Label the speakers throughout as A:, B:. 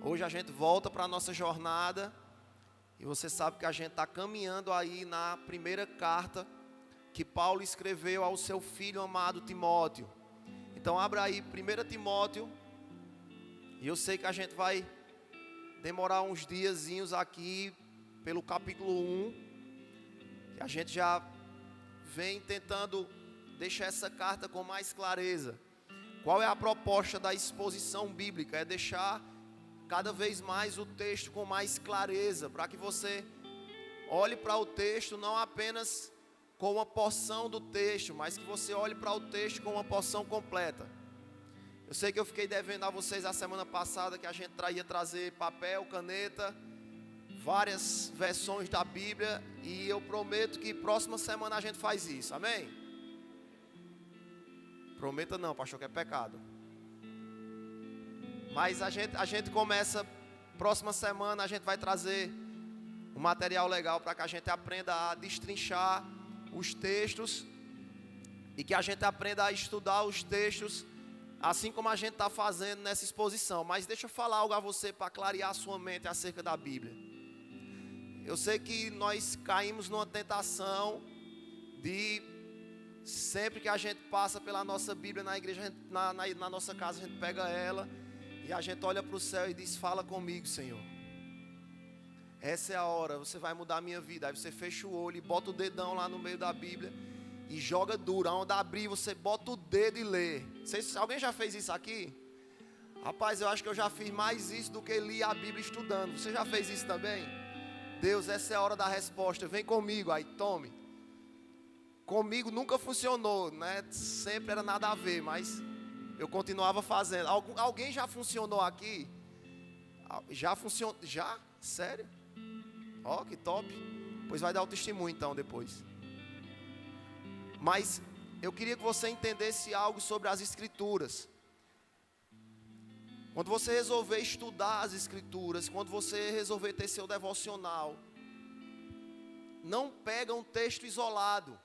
A: Hoje a gente volta para a nossa jornada e você sabe que a gente está caminhando aí na primeira carta que Paulo escreveu ao seu filho amado Timóteo. Então abra aí 1 Timóteo, e eu sei que a gente vai demorar uns diazinhos aqui pelo capítulo 1, que a gente já vem tentando deixar essa carta com mais clareza. Qual é a proposta da exposição bíblica? É deixar cada vez mais o texto com mais clareza, para que você olhe para o texto não apenas com uma porção do texto, mas que você olhe para o texto com uma porção completa. Eu sei que eu fiquei devendo a vocês a semana passada que a gente ia trazer papel, caneta, várias versões da Bíblia, e eu prometo que próxima semana a gente faz isso, amém? Prometa não, pastor, que é pecado. Mas a gente começa, próxima semana a gente vai trazer um material legal para que a gente aprenda a destrinchar os textos e que a gente aprenda a estudar os textos, assim como a gente está fazendo nessa exposição. Mas deixa eu falar algo a você para clarear a sua mente acerca da Bíblia. Eu sei que nós caímos numa tentação de, sempre que a gente passa pela nossa Bíblia na igreja, na nossa casa, a gente pega ela e a gente olha para o céu e diz: fala comigo, Senhor. Essa é a hora, você vai mudar a minha vida. Aí você fecha o olho e bota o dedão lá no meio da Bíblia e joga duro. Onde abrir, você bota o dedo e lê. Alguém já fez isso aqui? Rapaz, eu acho que eu já fiz mais isso do que li a Bíblia estudando. Você já fez isso também? Deus, essa é a hora da resposta, vem comigo. Aí tome. Comigo nunca funcionou, né? Sempre era nada a ver, mas eu continuava fazendo. Alguém já funcionou aqui? Já funcionou? Já? Sério? Ó, que top. Pois vai dar o testemunho então depois. Mas eu queria que você entendesse algo sobre as Escrituras. Quando você resolver estudar as Escrituras, quando você resolver ter seu devocional, não pega um texto isolado,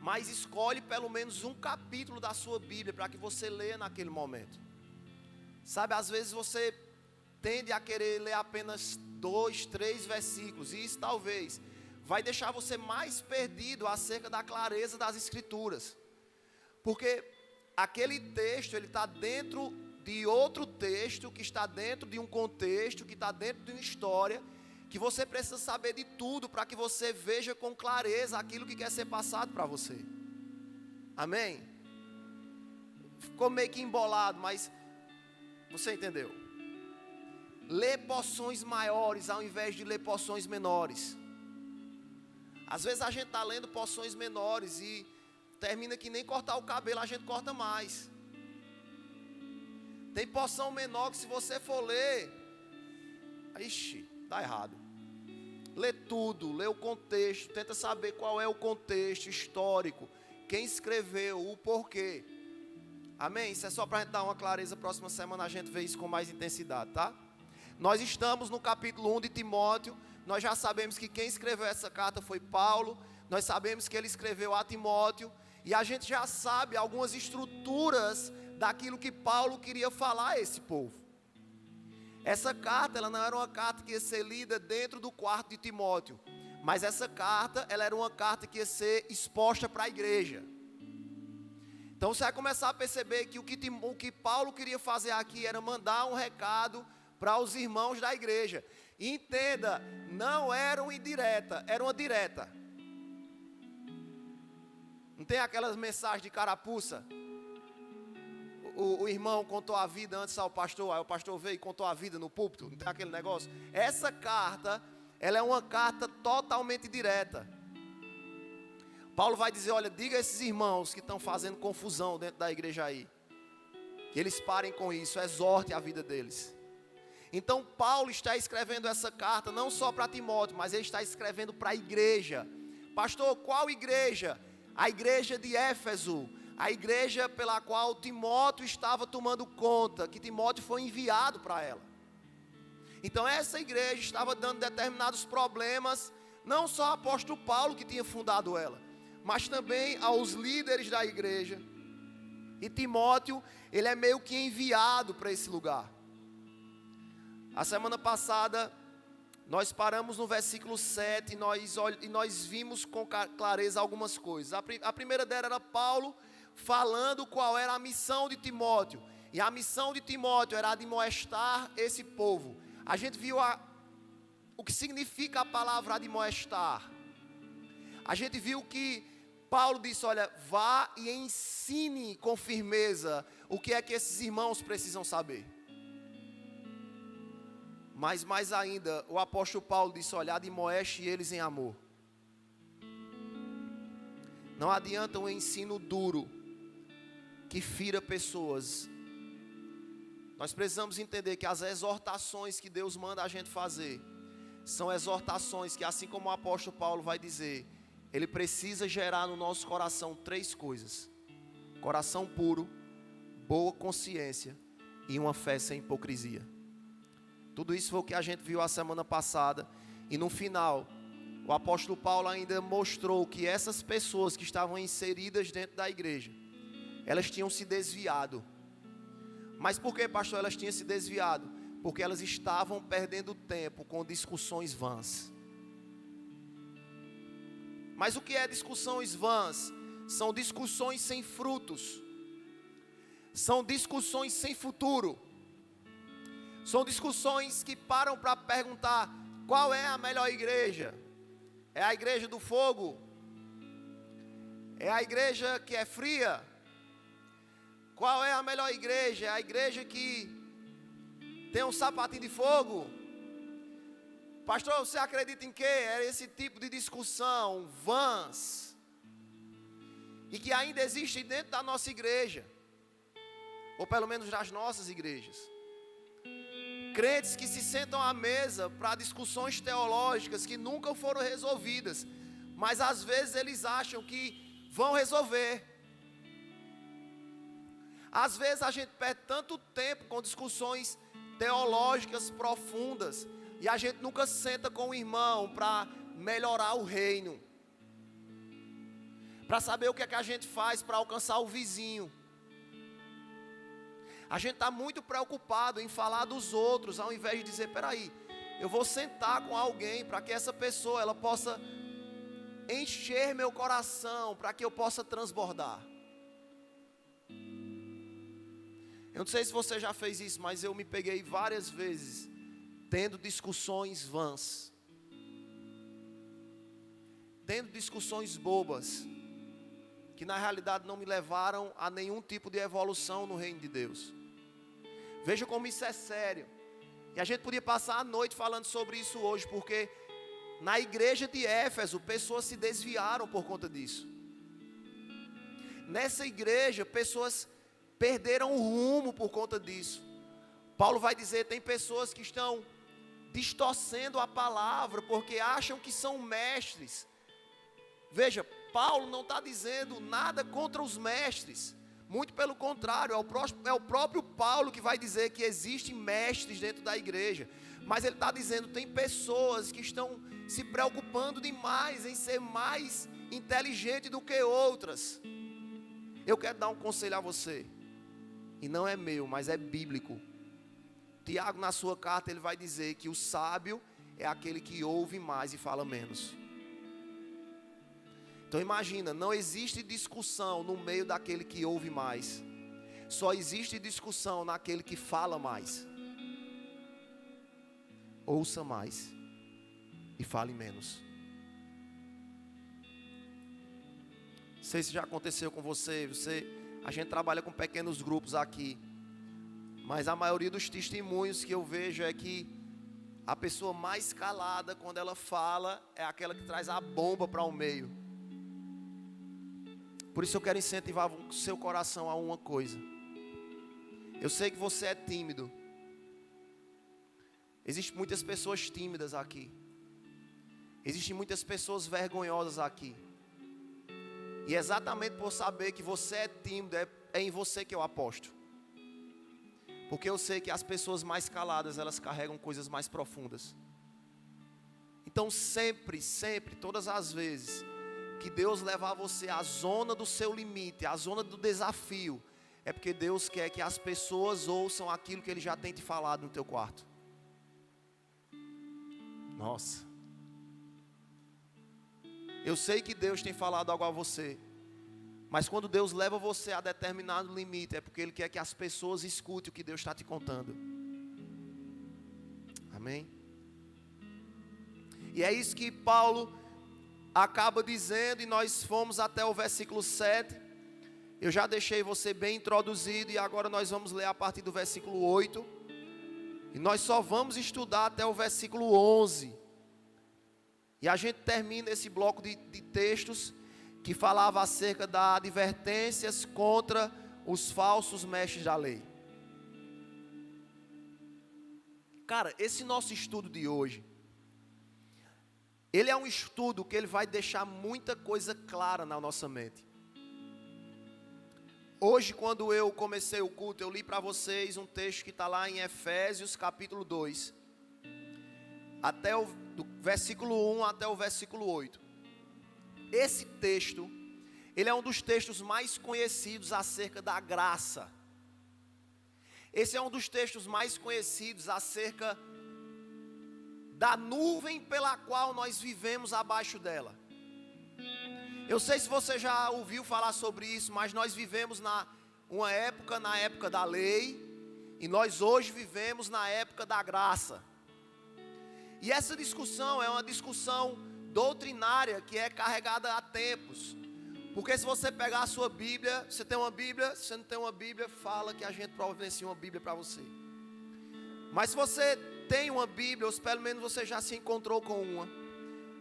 A: mas escolhe pelo menos um capítulo da sua Bíblia para que você leia naquele momento. Sabe, às vezes você tende a querer ler apenas 2, 3 versículos, e isso talvez vai deixar você mais perdido acerca da clareza das Escrituras, porque aquele texto, ele está dentro de outro texto, que está dentro de um contexto, que está dentro de uma história, que você precisa saber de tudo, para que você veja com clareza aquilo que quer ser passado para você, amém? Ficou meio que embolado, mas você entendeu? Lê porções maiores ao invés de ler porções menores. Às vezes a gente está lendo porções menores e termina que nem cortar o cabelo a gente corta mais. Tem porção menor que se você for ler, ixi, dá errado. Lê tudo, lê o contexto, tenta saber qual é o contexto histórico, quem escreveu, o porquê. Amém? Isso é só para a gente dar uma clareza. Próxima semana a gente vê isso com mais intensidade, tá? Nós estamos no capítulo 1 de Timóteo. Nós já sabemos que quem escreveu essa carta foi Paulo. Nós sabemos que ele escreveu a Timóteo. E a gente já sabe algumas estruturas daquilo que Paulo queria falar a esse povo. Essa carta, ela não era uma carta que ia ser lida dentro do quarto de Timóteo, mas essa carta, ela era uma carta que ia ser exposta para a igreja. Então você vai começar a perceber que o que Paulo queria fazer aqui era mandar um recado para os irmãos da igreja. E entenda, não era uma indireta, era uma direta. Não tem aquelas mensagens de carapuça? O irmão contou a vida antes ao pastor, aí o pastor veio e contou a vida no púlpito, não tem aquele negócio? Essa carta, ela é uma carta totalmente direta. Paulo vai dizer: olha, diga a esses irmãos que estão fazendo confusão dentro da igreja aí, que eles parem com isso, exorte a vida deles. Então Paulo está escrevendo essa carta não só para Timóteo, mas ele está escrevendo para a igreja. Pastor, qual igreja? A igreja de Éfeso, a igreja pela qual Timóteo estava tomando conta, que Timóteo foi enviado para ela. Então essa igreja estava dando determinados problemas, não só ao apóstolo Paulo que tinha fundado ela, mas também aos líderes da igreja. E Timóteo, ele é meio que enviado para esse lugar. A semana passada, nós paramos no versículo 7 e nós vimos com clareza algumas coisas. A primeira dela era Paulo falando qual era a missão de Timóteo. E a missão de Timóteo era admoestar esse povo. A gente viu o que significa a palavra admoestar. A gente viu que Paulo disse, olha, vá e ensine com firmeza o que é que esses irmãos precisam saber. Mas mais ainda, o apóstolo Paulo disse, olha, admoeste eles em amor. Não adianta um ensino duro que fira pessoas. Nós precisamos entender que as exortações que Deus manda a gente fazer são exortações que, assim como o apóstolo Paulo vai dizer, ele precisa gerar no nosso coração 3 coisas: coração puro, boa consciência e uma fé sem hipocrisia. Tudo isso foi o que a gente viu a semana passada. E no final, o apóstolo Paulo ainda mostrou que essas pessoas que estavam inseridas dentro da igreja, elas tinham se desviado. Mas por que, pastor, elas tinham se desviado? Porque elas estavam perdendo tempo com discussões vãs. Mas o que é discussões vãs? São discussões sem frutos. São discussões sem futuro. São discussões que param para perguntar qual é a melhor igreja. É a igreja do fogo? É a igreja que é fria? Qual é a melhor igreja? É a igreja que tem um sapatinho de fogo? Pastor, você acredita em quê? É esse tipo de discussão vãs e que ainda existe dentro da nossa igreja, ou pelo menos das nossas igrejas. Crentes que se sentam à mesa para discussões teológicas que nunca foram resolvidas, mas às vezes eles acham que vão resolver. Às vezes a gente perde tanto tempo com discussões teológicas profundas e a gente nunca senta com o irmão para melhorar o reino, para saber o que é que a gente faz para alcançar o vizinho. A gente está muito preocupado em falar dos outros, ao invés de dizer, peraí, eu vou sentar com alguém para que essa pessoa ela possa encher meu coração, para que eu possa transbordar. Eu não sei se você já fez isso, mas eu me peguei várias vezes tendo discussões vãs, tendo discussões bobas, que na realidade não me levaram a nenhum tipo de evolução no reino de Deus. Veja como isso é sério. E a gente podia passar a noite falando sobre isso hoje, porque na igreja de Éfeso, pessoas se desviaram por conta disso. Nessa igreja, pessoas perderam o rumo por conta disso. Paulo vai dizer, tem pessoas que estão distorcendo a palavra, porque acham que são mestres. Veja, Paulo não está dizendo nada contra os mestres. Muito pelo contrário, é o próprio Paulo que vai dizer que existem mestres dentro da igreja. Mas ele está dizendo, tem pessoas que estão se preocupando demais em ser mais inteligente do que outras. Eu quero dar um conselho a você. E não é meu, mas é bíblico. Tiago, na sua carta, ele vai dizer que o sábio é aquele que ouve mais e fala menos. Então imagina, não existe discussão no meio daquele que ouve mais. Só existe discussão naquele que fala mais. Ouça mais e fale menos. Não sei se já aconteceu com você. A gente trabalha com pequenos grupos aqui. Mas a maioria dos testemunhos que eu vejo é que a pessoa mais calada, quando ela fala, é aquela que traz a bomba para o meio. Por isso eu quero incentivar o seu coração a uma coisa. Eu sei que você é tímido. Existem muitas pessoas tímidas aqui. Existem muitas pessoas vergonhosas aqui. E exatamente por saber que você é tímido, é em você que eu aposto. Porque eu sei que as pessoas mais caladas, elas carregam coisas mais profundas. Então sempre, todas as vezes que Deus levar você à zona do seu limite, à zona do desafio, é porque Deus quer que as pessoas ouçam aquilo que Ele já tem te falado no teu quarto. Nossa. Eu sei que Deus tem falado algo a você. Mas quando Deus leva você a determinado limite, é porque Ele quer que as pessoas escutem o que Deus está te contando. Amém? E é isso que Paulo acaba dizendo, e nós fomos até o versículo 7. Eu já deixei você bem introduzido, e agora nós vamos ler a partir do versículo 8. E nós só vamos estudar até o versículo 11. E a gente termina esse bloco de textos que falava acerca das advertências contra os falsos mestres da lei. Cara, esse nosso estudo de hoje, ele é um estudo que ele vai deixar muita coisa clara na nossa mente. Hoje, quando eu comecei o culto, eu li para vocês um texto que está lá em Efésios capítulo 2, do versículo 1 até o versículo 8. Esse texto, ele é um dos textos mais conhecidos acerca da graça. Esse é um dos textos mais conhecidos acerca da nuvem pela qual nós vivemos abaixo dela. Eu sei se você já ouviu falar sobre isso, mas nós vivemos na época da lei, e nós hoje vivemos na época da graça. E essa discussão é uma discussão doutrinária que é carregada há tempos. Porque se você pegar a sua Bíblia, você tem uma Bíblia, se você não tem uma Bíblia, fala que a gente providencia uma Bíblia para você. Mas se você tem uma Bíblia, ou se pelo menos você já se encontrou com uma,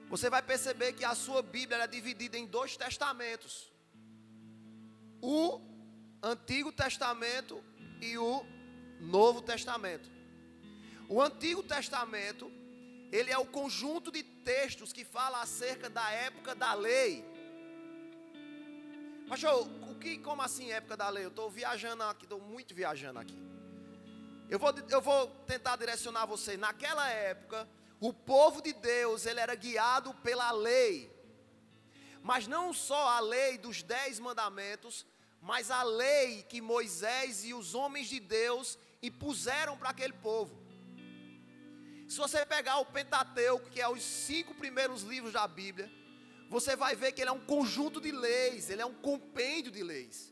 A: você vai perceber que a sua Bíblia é dividida em 2 testamentos. O Antigo Testamento e o Novo Testamento. O Antigo Testamento, ele é o conjunto de textos que fala acerca da época da lei. Pastor, como assim época da lei? Eu estou viajando aqui, estou muito viajando aqui. Eu vou tentar direcionar você. Naquela época, o povo de Deus, ele era guiado pela lei. Mas não só a lei dos 10 mandamentos, mas a lei que Moisés e os homens de Deus impuseram para aquele povo. Se você pegar o Pentateuco, que é os 5 primeiros livros da Bíblia, você vai ver que ele é um conjunto de leis, ele é um compêndio de leis.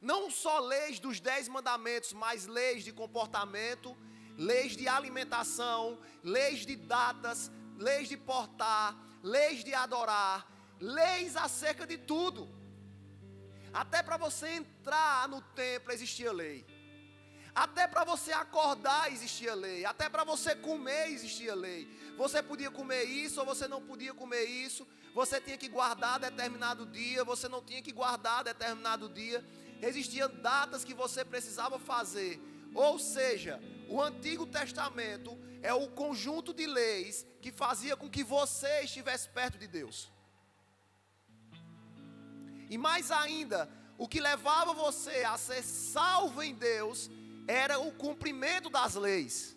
A: Não só leis dos 10 mandamentos, mas leis de comportamento, leis de alimentação, leis de datas, leis de portar, leis de adorar, leis acerca de tudo. Até para você entrar no templo existia lei. Até para você acordar existia lei. Até para você comer existia lei. Você podia comer isso ou você não podia comer isso. Você tinha que guardar determinado dia, você não tinha que guardar determinado dia. Existiam datas que você precisava fazer. Ou seja, o Antigo Testamento é o conjunto de leis que fazia com que você estivesse perto de Deus. E mais ainda, o que levava você a ser salvo em Deus era o cumprimento das leis.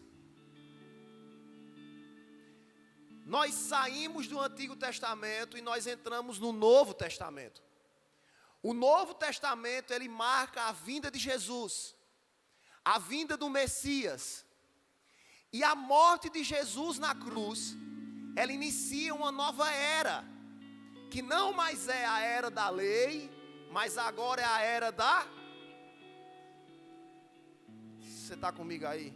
A: Nós saímos do Antigo Testamento e nós entramos no Novo Testamento. O Novo Testamento, ele marca a vinda de Jesus, a vinda do Messias. E a morte de Jesus na cruz, ela inicia uma nova era, que não mais é a era da lei, mas agora é a era da... Você está comigo aí?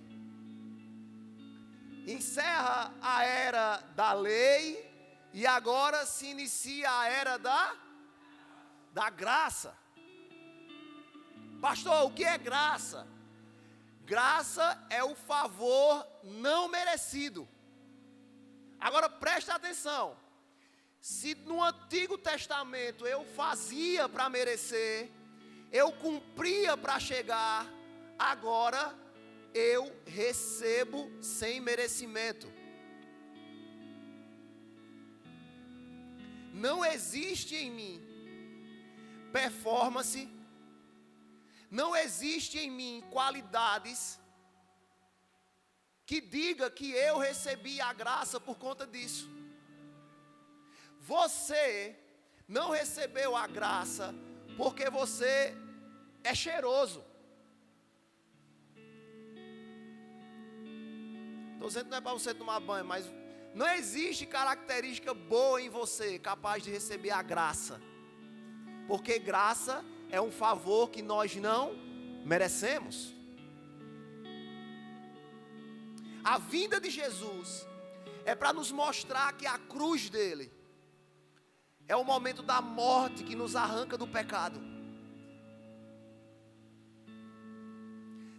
A: Encerra a era da lei e agora se inicia a era da graça. Pastor, o que é graça? Graça é o favor não merecido. Agora preste atenção. Se no Antigo Testamento eu fazia para merecer, eu cumpria para chegar, agora eu recebo sem merecimento. Não existe em mim performance, não existe em mim qualidades que diga que eu recebi a graça por conta disso. Você não recebeu a graça porque você é cheiroso. Estou dizendo que não é para você tomar banho, mas Não existe característica boa em você capaz de receber a graça. Porque graça é um favor que nós não merecemos. A vinda de Jesus é para nos mostrar que a cruz dele é o momento da morte que nos arranca do pecado.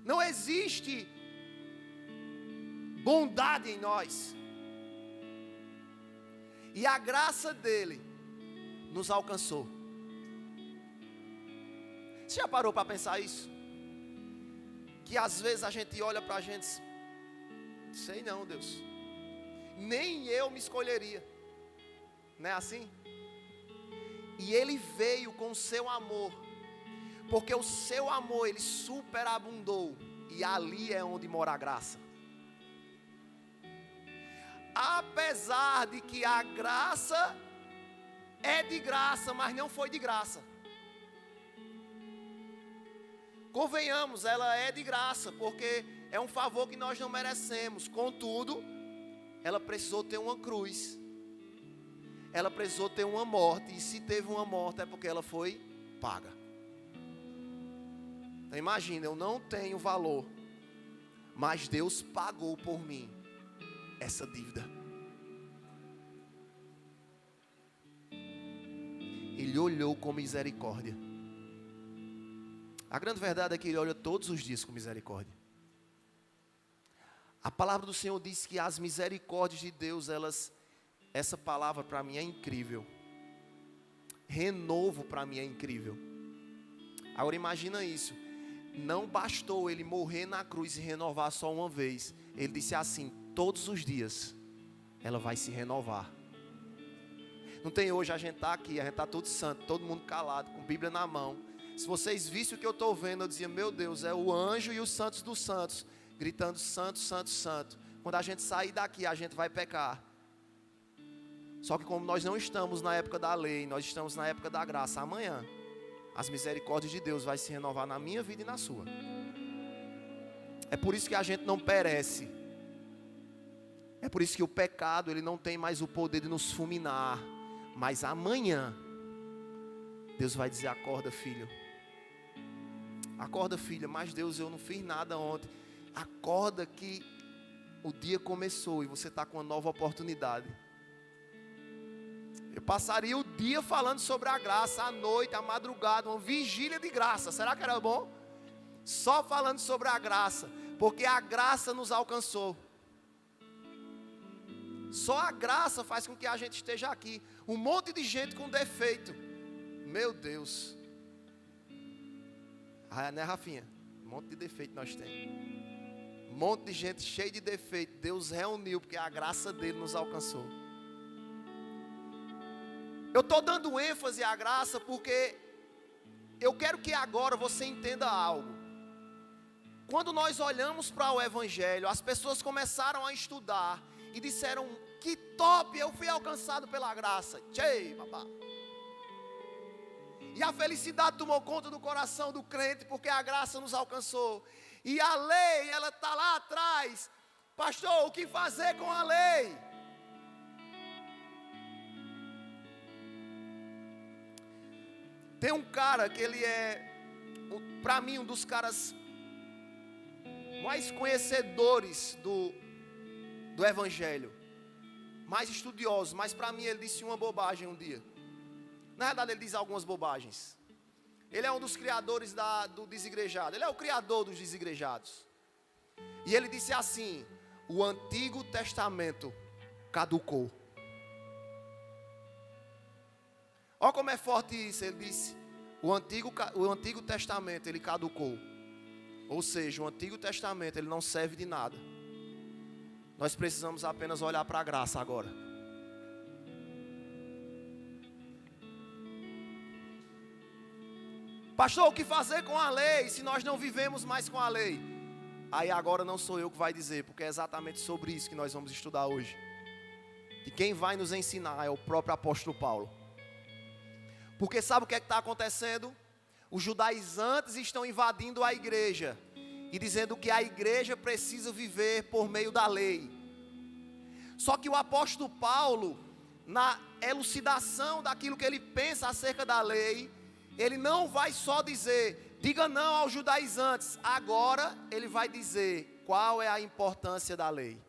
A: Não existe bondade em nós. E a graça dele nos alcançou. Você já parou para pensar isso? Que às vezes a gente olha para a gente, sei não, Deus, nem eu me escolheria. Não é assim? E ele veio com o seu amor, porque o seu amor, ele superabundou, e ali é onde mora a graça. Apesar de que a graça é de graça, mas não foi de graça. Convenhamos, ela é de graça, porque é um favor que nós não merecemos. Contudo, ela precisou ter uma cruz. Ela precisou ter uma morte. E se teve uma morte é porque ela foi paga. Então imagina, eu não tenho valor, mas Deus pagou por mim essa dívida. Ele olhou com misericórdia. A grande verdade é que ele olha todos os dias com misericórdia. A palavra do Senhor diz que as misericórdias de Deus, essa palavra para mim é incrível. Renovo para mim é incrível. Agora imagina isso. Não bastou ele morrer na cruz e renovar só uma vez. Ele disse assim: todos os dias ela vai se renovar. Não tem hoje, a gente está aqui, a gente está todo santo, todo mundo calado, com Bíblia na mão. Se vocês vissem o que eu estou vendo, eu dizia: meu Deus, é o anjo e os santos dos santos gritando santo, santo, santo. Quando a gente sair daqui, a gente vai pecar. Só que como nós não estamos na época da lei, nós estamos na época da graça. Amanhã as misericórdias de Deus vai se renovar na minha vida e na sua. É por isso que a gente não perece. É por isso que o pecado, ele não tem mais o poder de nos fulminar. Mas amanhã Deus vai dizer: acorda, filho. Acorda, filha. Mas Deus, eu não fiz nada ontem. Acorda que o dia começou e você está com uma nova oportunidade. Eu passaria o dia falando sobre a graça, a noite, a madrugada, uma vigília de graça. Será que era bom? Só falando sobre a graça, porque a graça nos alcançou. Só a graça faz com que a gente esteja aqui. Um monte de gente com defeito. Meu Deus. Ah, né, Rafinha? Um monte de defeito nós temos. Um monte de gente cheia de defeito. Deus reuniu porque a graça dele nos alcançou. Eu estou dando ênfase à graça porque eu quero que agora você entenda algo. Quando nós olhamos para o Evangelho, as pessoas começaram a estudar e disseram: que top, eu fui alcançado pela graça. Tchei, babá. E a felicidade tomou conta do coração do crente, porque a graça nos alcançou. E a lei, ela está lá atrás. Pastor, o que fazer com a lei? Tem um cara que ele é, para mim, um dos caras mais conhecedores do Evangelho. Mais estudiosos, mas para mim ele disse uma bobagem um dia. Na verdade ele diz algumas bobagens. Ele é um dos criadores do desigrejado. Ele é o criador dos desigrejados. E ele disse assim: o Antigo Testamento caducou. Olha como é forte isso. Ele disse: o Antigo Testamento ele caducou. Ou seja, o Antigo Testamento ele não serve de nada. Nós precisamos apenas olhar para a graça agora. Pastor, o que fazer com a lei se nós não vivemos mais com a lei? Aí agora não sou eu que vai dizer, porque é exatamente sobre isso que nós vamos estudar hoje. E quem vai nos ensinar é o próprio apóstolo Paulo. Porque sabe o que é que está acontecendo? Os judaizantes estão invadindo a igreja e dizendo que a igreja precisa viver por meio da lei. Só que o apóstolo Paulo, na elucidação daquilo que ele pensa acerca da lei, ele não vai só dizer, diga não aos judaizantes. Agora ele vai dizer qual é a importância da lei.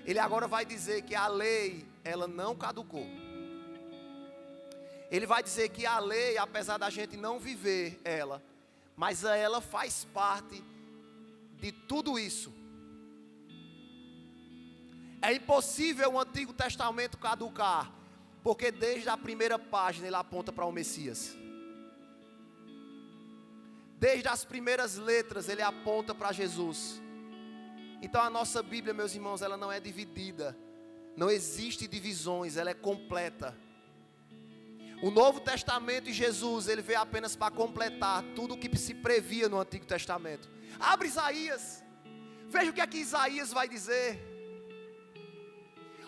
A: Ele agora vai dizer que a lei, ela não caducou. Ele vai dizer que a lei, apesar da gente não viver ela, mas ela faz parte de tudo isso. É impossível o Antigo Testamento caducar, porque desde a primeira página ele aponta para o Messias. Desde as primeiras letras ele aponta para Jesus. Então a nossa Bíblia, meus irmãos, ela não é dividida. Não existe divisões, ela é completa. O Novo Testamento e Jesus, ele veio apenas para completar tudo o que se previa no Antigo Testamento. Abre Isaías. Veja o que é que Isaías vai dizer.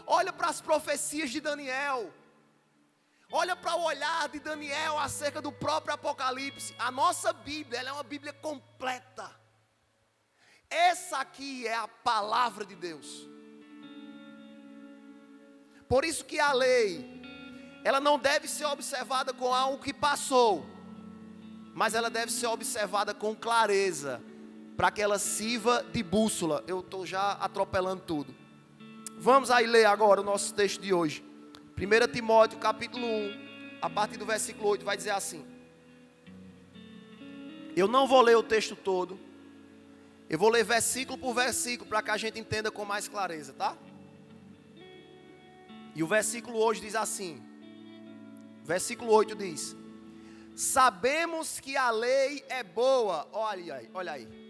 A: Olha para as profecias de Daniel. Olha para o olhar de Daniel acerca do próprio Apocalipse. A nossa Bíblia, ela é uma Bíblia completa. Essa aqui é a palavra de Deus. Por isso que a lei, ela não deve ser observada com algo que passou, mas ela deve ser observada com clareza, para que ela sirva de bússola. Eu estou já atropelando tudo. Vamos aí ler agora o nosso texto de hoje. 1 Timóteo capítulo 1, a partir do versículo 8, vai dizer assim. Eu não vou ler o texto todo. Eu vou ler versículo por versículo, para que a gente entenda com mais clareza, tá? E o versículo hoje diz assim. Versículo 8 diz: sabemos que a lei é boa. Olha aí, olha aí.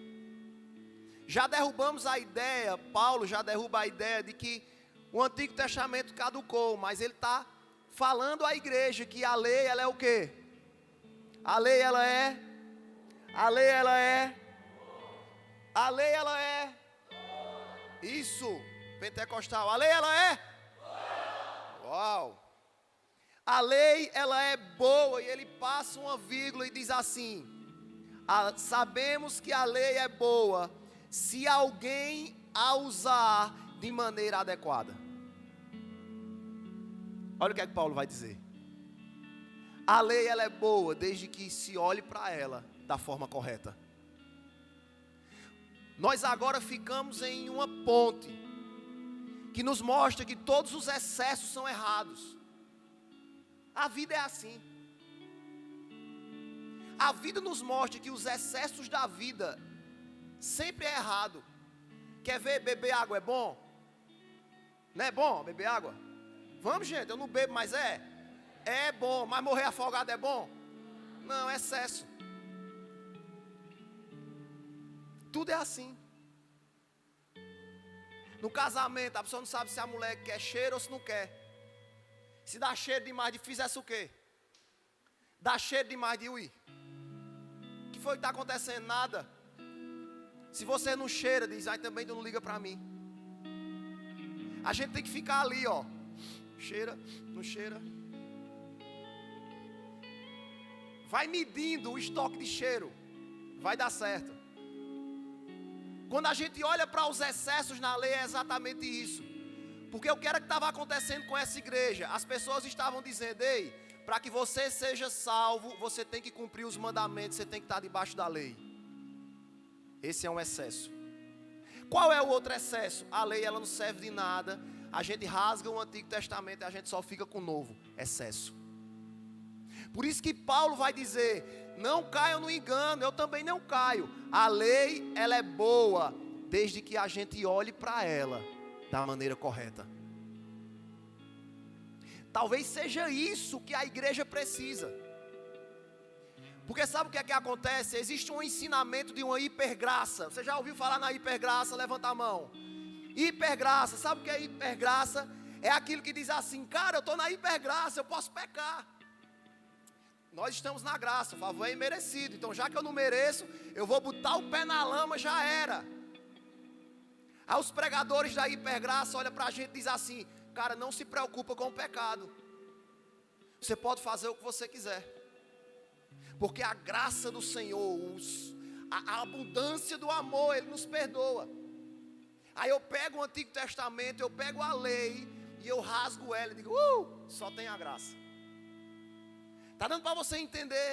A: Já derrubamos a ideia, Paulo já derruba a ideia de que o Antigo Testamento caducou, mas ele está falando à igreja que a lei, ela é o quê? A lei, ela é? A lei, ela é? A lei, ela é? Isso, pentecostal. A lei, ela é? Uau! A lei, ela é boa, e ele passa uma vírgula e diz assim: sabemos que a lei é boa, se alguém a usar de maneira adequada. Olha o que é que Paulo vai dizer. A lei, ela é boa desde que se olhe para ela da forma correta. Nós agora ficamos em uma ponte que nos mostra que todos os excessos são errados. A vida é assim. A vida nos mostra que os excessos da vida sempre é errado. Quer ver beber água é bom? Não é bom beber água? Vamos, gente, eu não bebo, mas é bom. Mas morrer afogado é bom? Não, é excesso. Tudo é assim. No casamento, a pessoa não sabe se a mulher quer cheiro ou se não quer. Se dá cheiro demais de fizesse o quê? Dá cheiro demais de ui. O que foi que está acontecendo? Nada. Se você não cheira, diz, aí também tu não liga para mim. A gente tem que ficar ali, ó. Cheira, não cheira. Vai medindo o estoque de cheiro. Vai dar certo. Quando a gente olha para os excessos na lei, é exatamente isso. Porque o que era que estava acontecendo com essa igreja? As pessoas estavam dizendo, ei, para que você seja salvo, você tem que cumprir os mandamentos, você tem que estar debaixo da lei. Esse é um excesso. Qual é o outro excesso? A lei, ela não serve de nada. A gente rasga o Antigo Testamento e a gente só fica com o Novo. Excesso. Por isso que Paulo vai dizer, não caiam no engano, eu também não caio. A lei, ela é boa, desde que a gente olhe para ela da maneira correta. Talvez seja isso que a igreja precisa. Porque sabe o que é que acontece? Existe um ensinamento de uma hipergraça. Você já ouviu falar na hipergraça? Levanta a mão. Hipergraça, sabe o que é hipergraça? É aquilo que diz assim, cara, eu estou na hipergraça, eu posso pecar. Nós estamos na graça, o favor é imerecido. Então já que eu não mereço, eu vou botar o pé na lama, já era. Aí os pregadores da hipergraça olham para a gente e dizem assim, cara, não se preocupa com o pecado. Você pode fazer o que você quiser. Porque a graça do Senhor, a abundância do amor, Ele nos perdoa. Aí eu pego o Antigo Testamento, eu pego a lei e eu rasgo ela e digo, só tem a graça. Está dando para você entender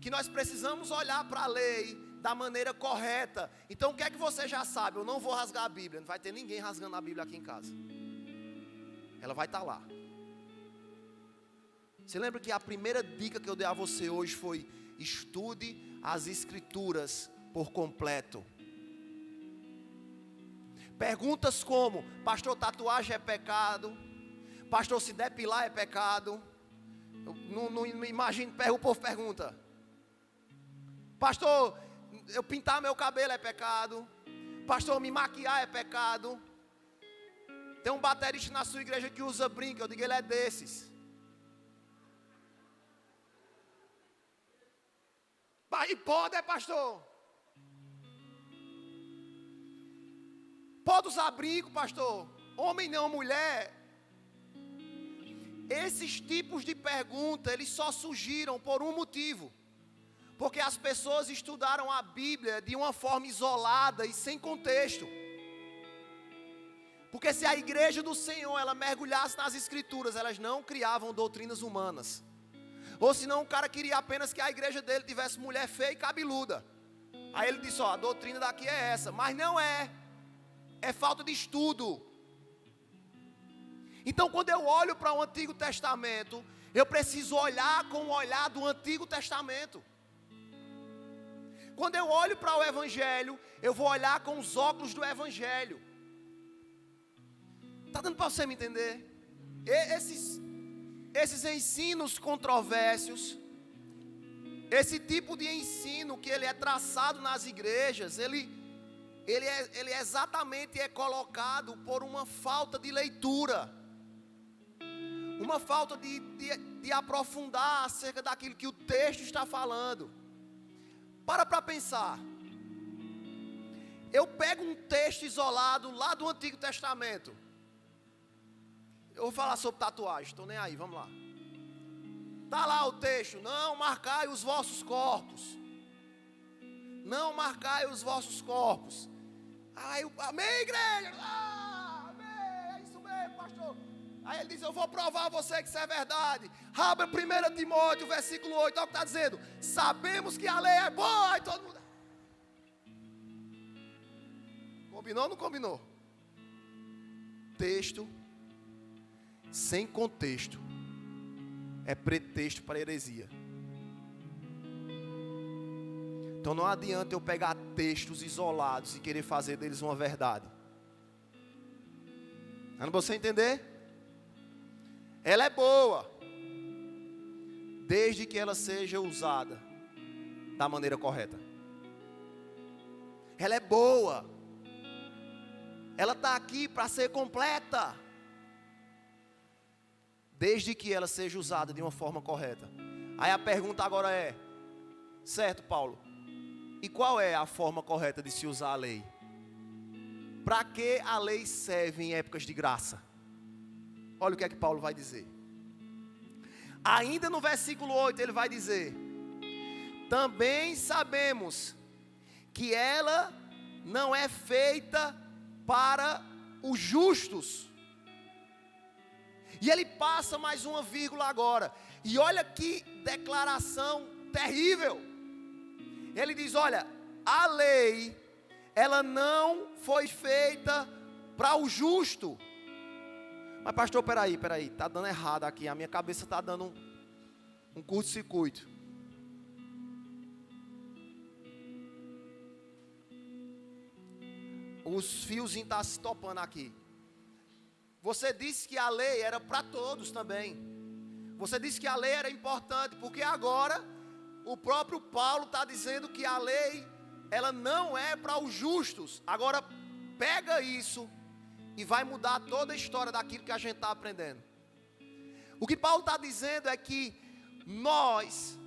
A: que nós precisamos olhar para a lei da maneira correta. Então o que é que você já sabe? Eu não vou rasgar a Bíblia, não vai ter ninguém rasgando a Bíblia aqui em casa. Ela vai estar lá. Você lembra que a primeira dica que eu dei a você hoje foi: estude as Escrituras por completo. Perguntas como: pastor, tatuagem é pecado? Pastor, se depilar é pecado? Não imagino, o povo pergunta: pastor, eu pintar meu cabelo é pecado? Pastor, me maquiar é pecado? Tem um baterista na sua igreja que usa brinco, eu digo, ele é desses. E pode, pastor? Pode usar brinco, pastor? Homem não, mulher. Esses tipos de pergunta, eles só surgiram por um motivo. Porque as pessoas estudaram a Bíblia de uma forma isolada e sem contexto. Porque se a igreja do Senhor, ela mergulhasse nas Escrituras, elas não criavam doutrinas humanas. Ou senão o cara queria apenas que a igreja dele tivesse mulher feia e cabeluda. Aí ele disse, a doutrina daqui é essa. Mas não é. É falta de estudo. Então quando eu olho para o Antigo Testamento, eu preciso olhar com o olhar do Antigo Testamento. Quando eu olho para o Evangelho, eu vou olhar com os óculos do Evangelho. Está dando para você me entender? Esses ensinos controversos, esse tipo de ensino que ele é traçado nas igrejas, ele exatamente é colocado por uma falta de leitura, uma falta de aprofundar acerca daquilo que o texto está falando. Para pensar. Eu pego um texto isolado lá do Antigo Testamento. Eu vou falar sobre tatuagem, estou nem aí, vamos lá. Está lá o texto: não marcai os vossos corpos. Não marcai os vossos corpos. Aí, amém, igreja? Amém, é isso mesmo, pastor. Aí ele diz, eu vou provar a você que isso é verdade. Abra 1 Timóteo, versículo 8, olha o que está dizendo. Sabemos que a lei é boa. E todo mundo... Combinou ou não combinou? Texto sem contexto é pretexto para heresia. Então não adianta eu pegar textos isolados e querer fazer deles uma verdade. Para você entender? Ela é boa, desde que ela seja usada da maneira correta. Ela é boa. Ela está aqui para ser completa, desde que ela seja usada de uma forma correta. Aí a pergunta agora é: certo, Paulo, e qual é a forma correta de se usar a lei? Para que a lei serve em épocas de graça? Olha o que é que Paulo vai dizer. Ainda no versículo 8 ele vai dizer: também sabemos que ela não é feita para os justos. E ele passa mais uma vírgula agora. E olha que declaração terrível. Ele diz, olha, a lei, ela não foi feita para o justo. Mas pastor, peraí, está dando errado aqui. A minha cabeça está dando um curto-circuito. Os fiozinhos estão se topando aqui. Você disse que a lei era para todos também. Você disse que a lei era importante, porque agora o próprio Paulo está dizendo que a lei, ela não é para os justos. Agora pega isso e vai mudar toda a história daquilo que a gente está aprendendo. O que Paulo está dizendo é que nós,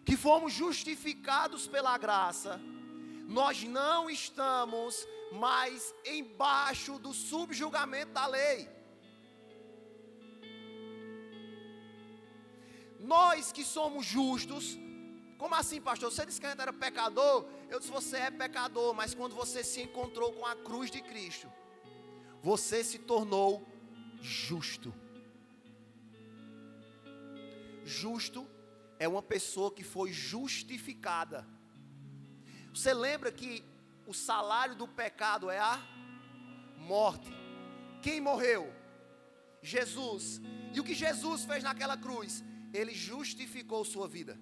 A: que fomos justificados pela graça, nós não estamos mais embaixo do subjugamento da lei. Nós que somos justos. Como assim, pastor? Você disse que a gente era pecador Eu disse, você é pecador, mas quando você se encontrou com a cruz de Cristo, você se tornou justo. Justo é uma pessoa que foi justificada. Você lembra que o salário do pecado é a morte. Quem morreu? Jesus. E o que Jesus fez naquela cruz? Ele justificou sua vida.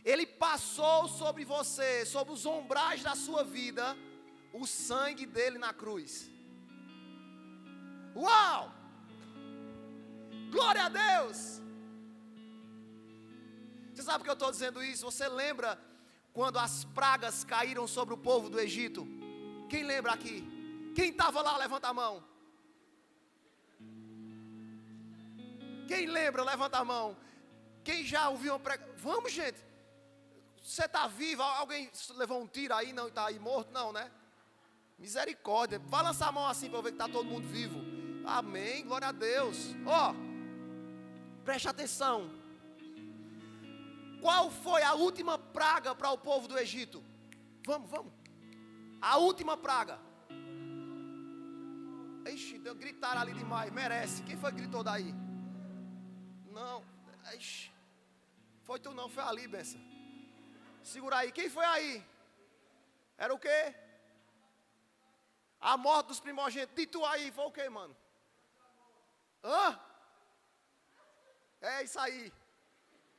A: Ele passou sobre você, sobre os umbrais da sua vida, o sangue dele na cruz. Uau! Glória a Deus! Você sabe por que eu estou dizendo isso? Você lembra quando as pragas caíram sobre o povo do Egito? Quem lembra aqui? Quem estava lá, levanta a mão. Quem lembra, levanta a mão. Quem já ouviu uma pregação? Vamos, gente. Você está vivo? Alguém levou um tiro aí, não está aí morto? Não, né? Misericórdia. Vai lançar a mão assim para eu ver que está todo mundo vivo. Amém, glória a Deus. Ó, preste atenção. Qual foi a última praga para o povo do Egito? Vamos. A última praga. Ixi, gritaram ali demais, merece. Quem foi que gritou daí? Não, ixi. Foi tu não, foi ali, benção. Segura aí, quem foi aí? Era o quê? A morte dos primogênitos. E tu aí, foi o quê, mano? Hã? É isso aí.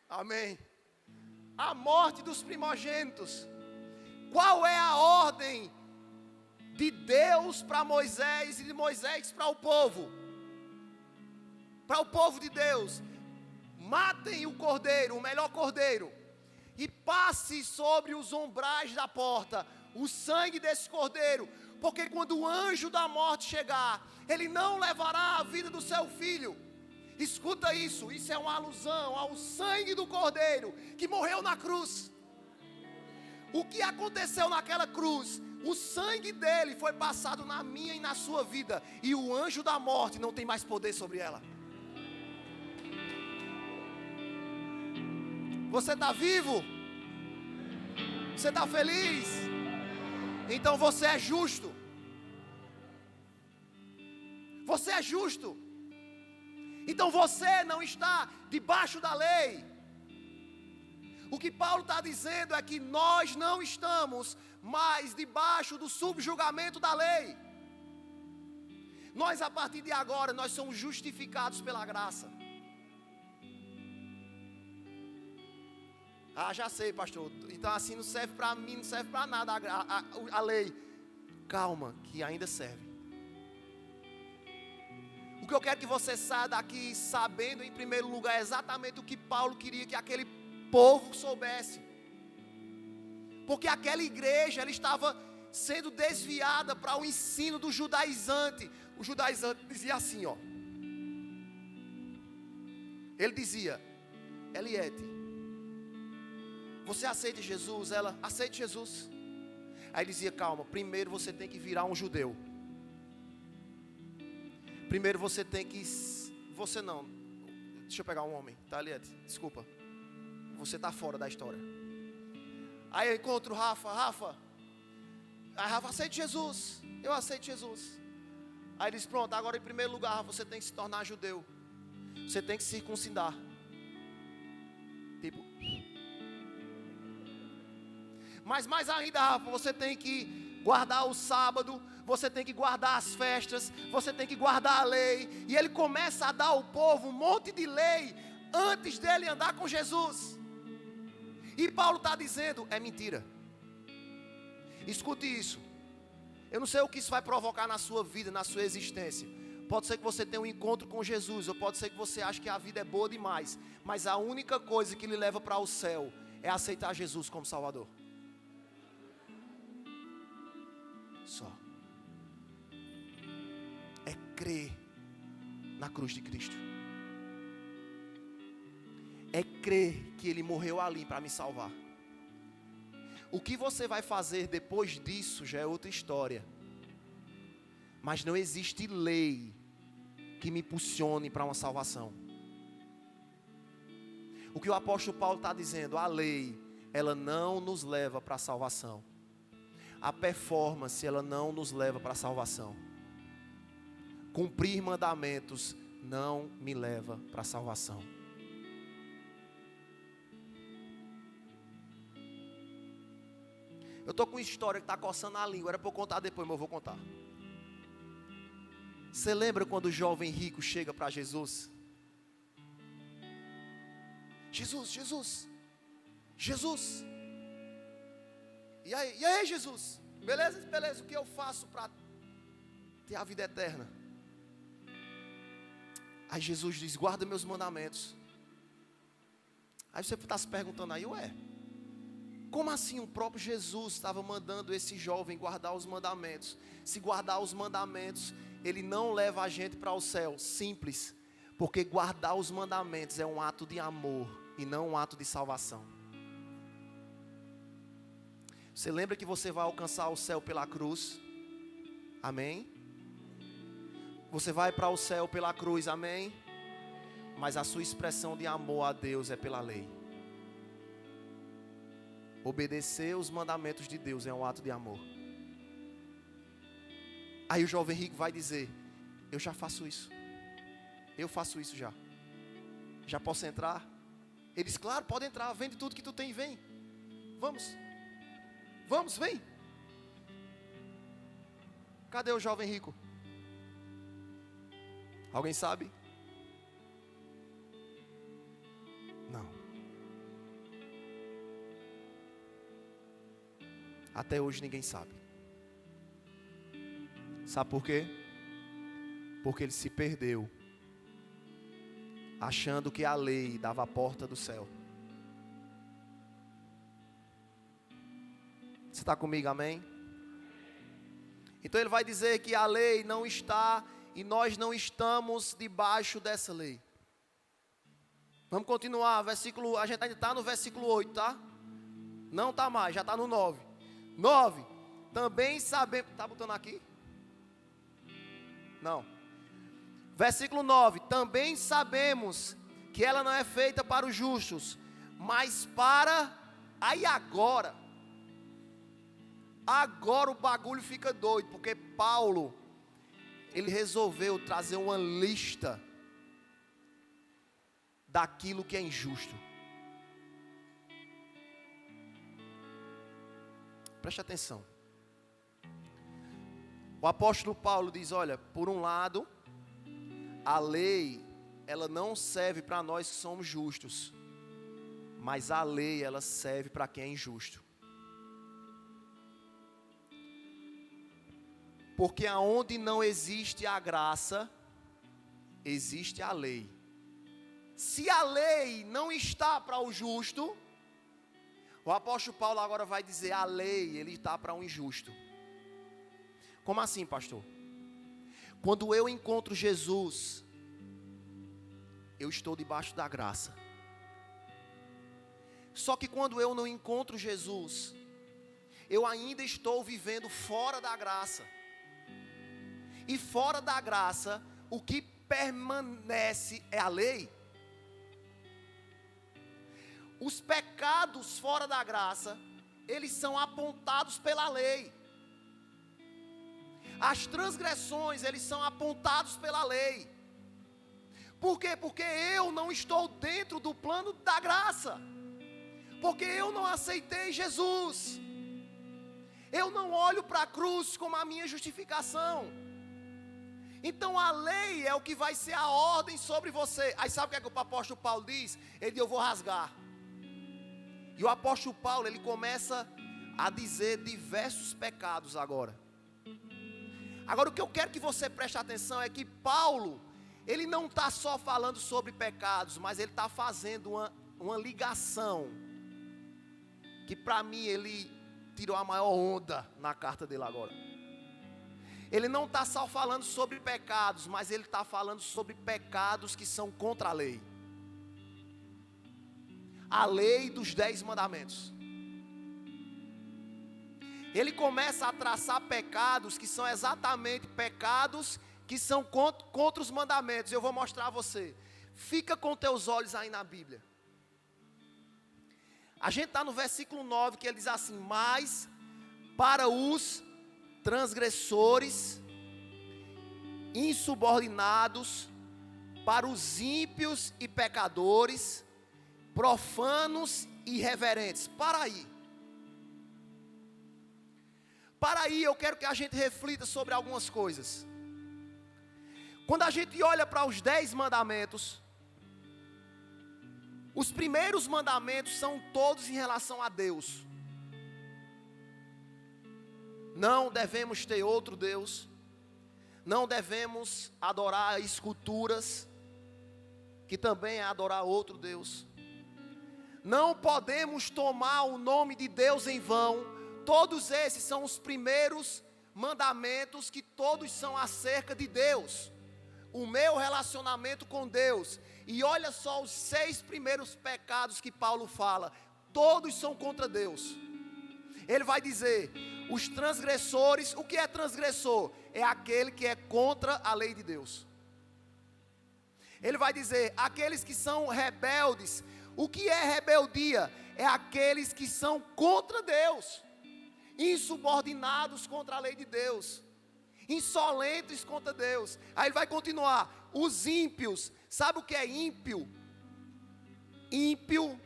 A: Amém. A morte dos primogênitos. Qual é a ordem de Deus para Moisés e de Moisés para o povo? Para o povo de Deus. Matem o cordeiro, o melhor cordeiro, e passe sobre os umbrais da porta o sangue desse cordeiro, porque quando o anjo da morte chegar, ele não levará a vida do seu filho. Escuta isso é uma alusão ao sangue do cordeiro que morreu na cruz. O que aconteceu naquela cruz? O sangue dele foi passado na minha e na sua vida, e o anjo da morte não tem mais poder sobre ela. Você está vivo? Você está feliz? Então você é justo. Você é justo. Então você não está debaixo da lei. O que Paulo está dizendo é que nós não estamos mais debaixo do subjugamento da lei. Nós, a partir de agora, nós somos justificados pela graça. Ah, já sei, pastor. Então assim não serve para mim, não serve para nada a lei. Calma, que ainda serve. O que eu quero que você saia daqui sabendo, em primeiro lugar, exatamente o que Paulo queria que aquele povo soubesse. Porque aquela igreja, ela estava sendo desviada para o ensino do judaizante. O judaizante dizia assim, ó. Ele dizia: Eliete, você aceita Jesus? Ela, aceita Jesus. Aí dizia, calma, primeiro você tem que virar um judeu. Primeiro você tem que... Você não. Deixa eu pegar um homem, tá, Eliete? Desculpa. Você tá fora da história. Aí eu encontro o Rafa. Aí Rafa, aceita Jesus. Eu aceito Jesus. Aí ele diz, pronto, agora em primeiro lugar, Rafa, você tem que se tornar judeu. Você tem que se circuncidar. Tipo... Mas mais ainda, Rafa, você tem que guardar o sábado, você tem que guardar as festas, você tem que guardar a lei. E ele começa a dar ao povo um monte de lei antes dele andar com Jesus. E Paulo está dizendo, é mentira. Escute isso. Eu não sei o que isso vai provocar na sua vida, na sua existência. Pode ser que você tenha um encontro com Jesus, ou pode ser que você ache que a vida é boa demais. Mas a única coisa que lhe leva para o céu é aceitar Jesus como Salvador. Só. É crer na cruz de Cristo. É crer que Ele morreu ali para me salvar. O que você vai fazer depois disso já é outra história. Mas não existe lei que me impulsione para uma salvação. O que o apóstolo Paulo está dizendo, a lei ela não nos leva para a salvação. A performance, ela não nos leva para a salvação. Cumprir mandamentos não me leva para a salvação. Eu estou com uma história que está coçando a língua. Era para eu contar depois, mas eu vou contar. Você lembra quando o jovem rico chega para Jesus? Jesus. E aí, Jesus? Beleza, o que eu faço para ter a vida eterna? Aí Jesus diz, guarda meus mandamentos. Aí você está se perguntando aí, como assim o próprio Jesus estava mandando esse jovem guardar os mandamentos? Se guardar os mandamentos, ele não leva a gente para o céu. Simples, porque guardar os mandamentos é um ato de amor e não um ato de salvação. Você lembra que você vai alcançar o céu pela cruz? Amém? Você vai para o céu pela cruz, amém? Mas a sua expressão de amor a Deus é pela lei. Obedecer os mandamentos de Deus é um ato de amor. Aí o jovem rico vai dizer, eu já faço isso. Eu faço isso já. Já posso entrar? Ele diz, claro, pode entrar, vende tudo que tu tem e vem. Vamos, vem. Cadê o jovem rico? Alguém sabe? Não. Até hoje ninguém sabe. Sabe por quê? Porque ele se perdeu, achando que a lei dava a porta do céu. Você está comigo, amém? Então ele vai dizer que a lei não está e nós não estamos debaixo dessa lei. Vamos continuar, a gente ainda está no versículo 8, tá? Não está mais, já está no 9. 9, também sabemos, está botando aqui? Não. Versículo 9, também sabemos que ela não é feita para os justos, mas para, aí agora o bagulho fica doido, porque Paulo, ele resolveu trazer uma lista daquilo que é injusto. Preste atenção. O apóstolo Paulo diz, olha, por um lado, a lei, ela não serve para nós que somos justos, mas a lei, ela serve para quem é injusto. Porque aonde não existe a graça, existe a lei. Se a lei não está para o justo, o apóstolo Paulo agora vai dizer, a lei, ele está para o injusto. Como assim, pastor? Quando eu encontro Jesus, eu estou debaixo da graça. Só que quando eu não encontro Jesus, eu ainda estou vivendo fora da graça. E fora da graça, o que permanece é a lei. Os pecados fora da graça, eles são apontados pela lei. As transgressões, eles são apontados pela lei. Por quê? Porque eu não estou dentro do plano da graça. Porque eu não aceitei Jesus. Eu não olho para a cruz como a minha justificação. Então a lei é o que vai ser a ordem sobre você. Aí sabe o que é que o apóstolo Paulo diz? Ele diz, eu vou rasgar. E o apóstolo Paulo, ele começa a dizer diversos pecados agora. Agora o que eu quero que você preste atenção é que Paulo, ele não está só falando sobre pecados, mas ele está fazendo uma ligação, que para mim ele tirou a maior onda na carta dele agora. Ele não está só falando sobre pecados, mas ele está falando sobre pecados que são contra a lei. A lei dos 10 mandamentos. Ele começa a traçar pecados que são exatamente pecados que são contra os mandamentos. Eu vou mostrar a você. Fica com teus olhos aí na Bíblia. A gente está no versículo 9, que ele diz assim: mas para os transgressores, insubordinados, para os ímpios e pecadores, profanos e irreverentes. Para aí eu quero que a gente reflita sobre algumas coisas. Quando a gente olha para os 10 mandamentos, os primeiros mandamentos são todos em relação a Deus. Não devemos ter outro Deus. Não devemos adorar esculturas, que também é adorar outro Deus. Não podemos tomar o nome de Deus em vão. Todos esses são os primeiros mandamentos, que todos são acerca de Deus. O meu relacionamento com Deus. E olha só os 6 primeiros pecados que Paulo fala. Todos são contra Deus. Ele vai dizer: os transgressores. O que é transgressor? É aquele que é contra a lei de Deus. Ele vai dizer: aqueles que são rebeldes. O que é rebeldia? É aqueles que são contra Deus, insubordinados contra a lei de Deus, insolentes contra Deus. Aí ele vai continuar: os ímpios. Sabe o que é ímpio? Ímpio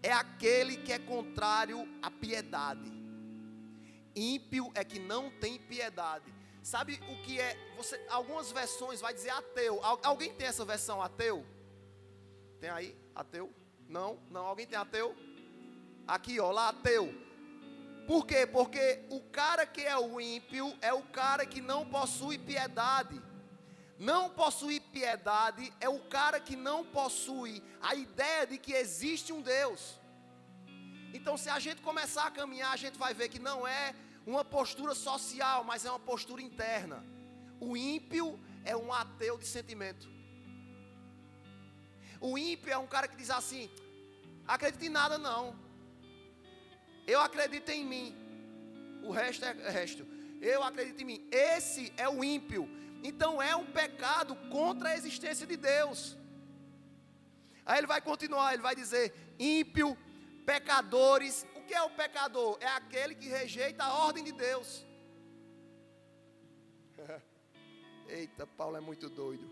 A: é aquele que é contrário à piedade. Ímpio é que não tem piedade. Sabe o que é? Algumas versões vai dizer ateu. Alguém tem essa versão ateu? Tem aí? Ateu? Não? Alguém tem ateu? Aqui, ó, lá, ateu. Por quê? Porque o cara que é o ímpio é o cara que não possui piedade. Não possuir piedade é o cara que não possui a ideia de que existe um Deus. Então, se a gente começar a caminhar, a gente vai ver que não é uma postura social, mas é uma postura interna. O ímpio é um ateu de sentimento. O ímpio é um cara que diz assim: acredito em nada não. Eu acredito em mim. O resto é resto. Eu acredito em mim. Esse é o ímpio. Então é um pecado contra a existência de Deus. Aí ele vai continuar, ele vai dizer: ímpio, pecadores. O que é o pecador? É aquele que rejeita a ordem de Deus. Eita, Paulo é muito doido.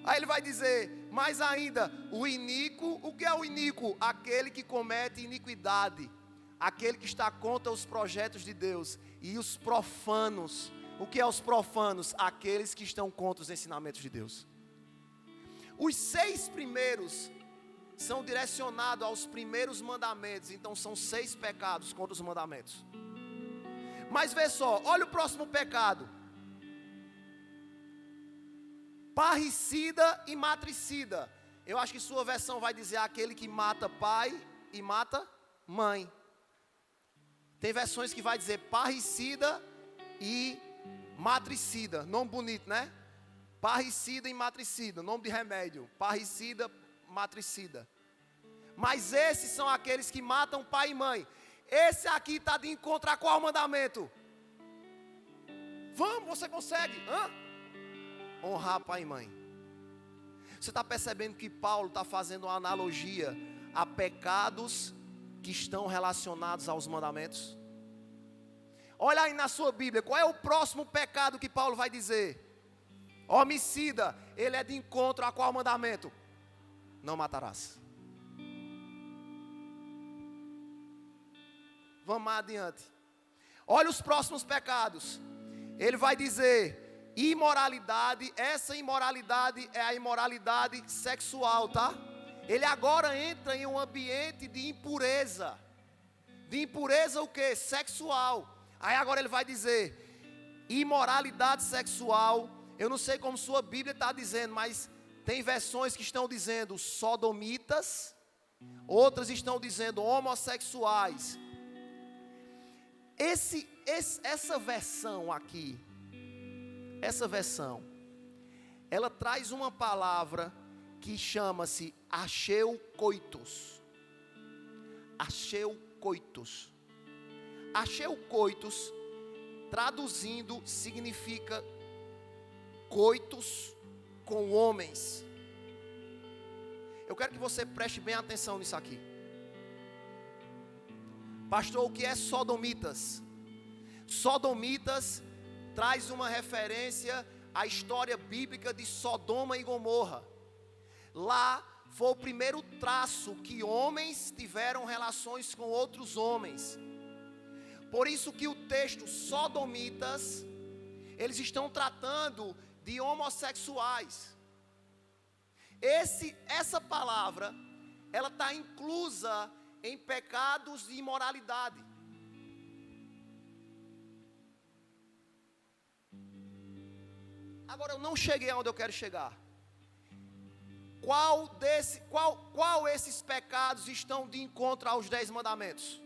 A: Aí ele vai dizer, mais ainda, o iníquo. O que é o iníquo? Aquele que comete iniquidade, aquele que está contra os projetos de Deus. E os profanos. O que é os profanos? Aqueles que estão contra os ensinamentos de Deus. Os 6 primeiros são direcionados aos primeiros mandamentos. Então são 6 pecados contra os mandamentos. Mas vê só, olha o próximo pecado: parricida e matricida. Eu acho que sua versão vai dizer aquele que mata pai e mata mãe. Tem versões que vai dizer parricida e matricida. Nome bonito, né? Parricida e matricida, nome de remédio. Parricida, matricida. Mas esses são aqueles que matam pai e mãe. Esse aqui está de encontro a qual mandamento? Vamos, você consegue? Honrar pai e mãe. Você está percebendo que Paulo está fazendo uma analogia a pecados que estão relacionados aos mandamentos? Olha aí na sua Bíblia, qual é o próximo pecado que Paulo vai dizer? Homicida, ele é de encontro a qual mandamento? Não matarás. Vamos mais adiante. Olha os próximos pecados. Ele vai dizer imoralidade. Essa imoralidade é a imoralidade sexual, tá? Ele agora entra em um ambiente de impureza. De impureza o quê? Sexual. Aí agora ele vai dizer imoralidade sexual. Eu não sei como sua Bíblia está dizendo, mas tem versões que estão dizendo sodomitas, outras estão dizendo homossexuais. Essa versão aqui, essa versão, ela traz uma palavra que chama-se acheucoitos. Acheucoitos. Acheucoitos, traduzindo, significa coitos com homens. Eu quero que você preste bem atenção nisso aqui. Pastor, o que é sodomitas? Sodomitas traz uma referência à história bíblica de Sodoma e Gomorra. Lá foi o primeiro traço que homens tiveram relações com outros homens. Por isso que o texto sodomitas, eles estão tratando de homossexuais. Essa palavra, ela está inclusa em pecados de imoralidade. Agora eu não cheguei aonde eu quero chegar. Qual esses pecados estão de encontro aos 10 mandamentos?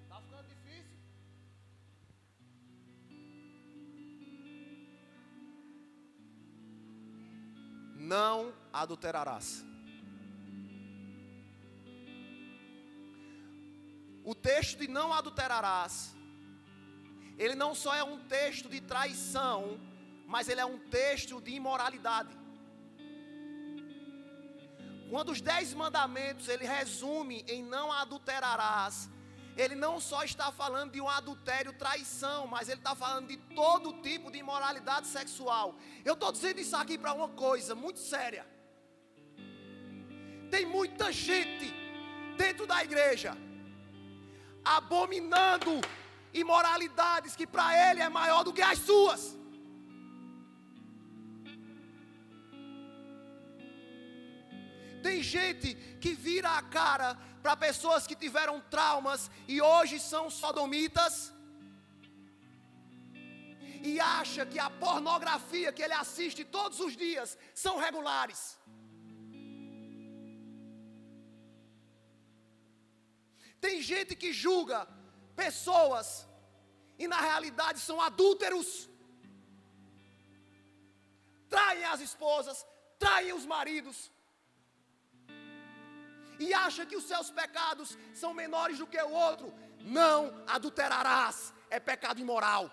A: Está ficando difícil? Não adulterarás. O texto de não adulterarás, ele não só é um texto de traição, mas ele é um texto de imoralidade. Quando os 10 mandamentos, ele resume em não adulterarás, ele não só está falando de um adultério, traição, mas ele está falando de todo tipo de imoralidade sexual. Eu estou dizendo isso aqui para uma coisa muito séria. Tem muita gente dentro da igreja abominando imoralidades que para ele é maior do que as suas. Tem gente que vira a cara para pessoas que tiveram traumas e hoje são sodomitas e acha que a pornografia que ele assiste todos os dias são regulares. Tem gente que julga pessoas e na realidade são adúlteros. Traem as esposas, traem os maridos. E acha que os seus pecados são menores do que o outro. Não adulterarás, é pecado imoral.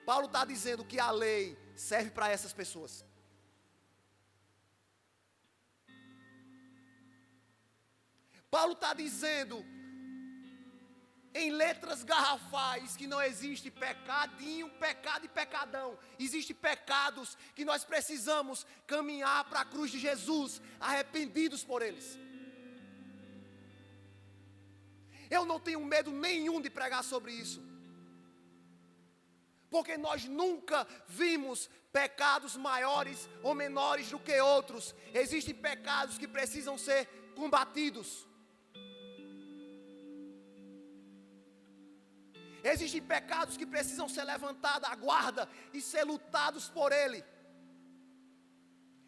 A: Paulo está dizendo que a lei serve para essas pessoas. Paulo está dizendo, em letras garrafais, que não existe pecadinho, pecado e pecadão. Existem pecados que nós precisamos caminhar para a cruz de Jesus, arrependidos por eles. Eu não tenho medo nenhum de pregar sobre isso. Porque nós nunca vimos pecados maiores ou menores do que outros. Existem pecados que precisam ser combatidos. Existem pecados que precisam ser levantados à guarda e ser lutados por ele.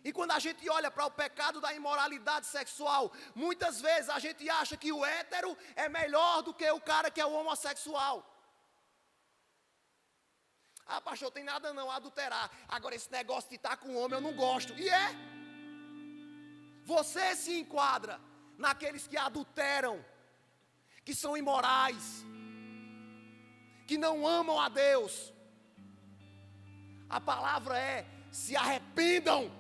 A: E quando a gente olha para o pecado da imoralidade sexual, muitas vezes a gente acha que o hétero é melhor do que o cara que é o homossexual. Ah, pastor, tem nada não, adulterar. Agora esse negócio de estar com o homem eu não gosto. E é. Você se enquadra naqueles que adulteram, que são imorais, que não amam a Deus. A palavra é: se arrependam.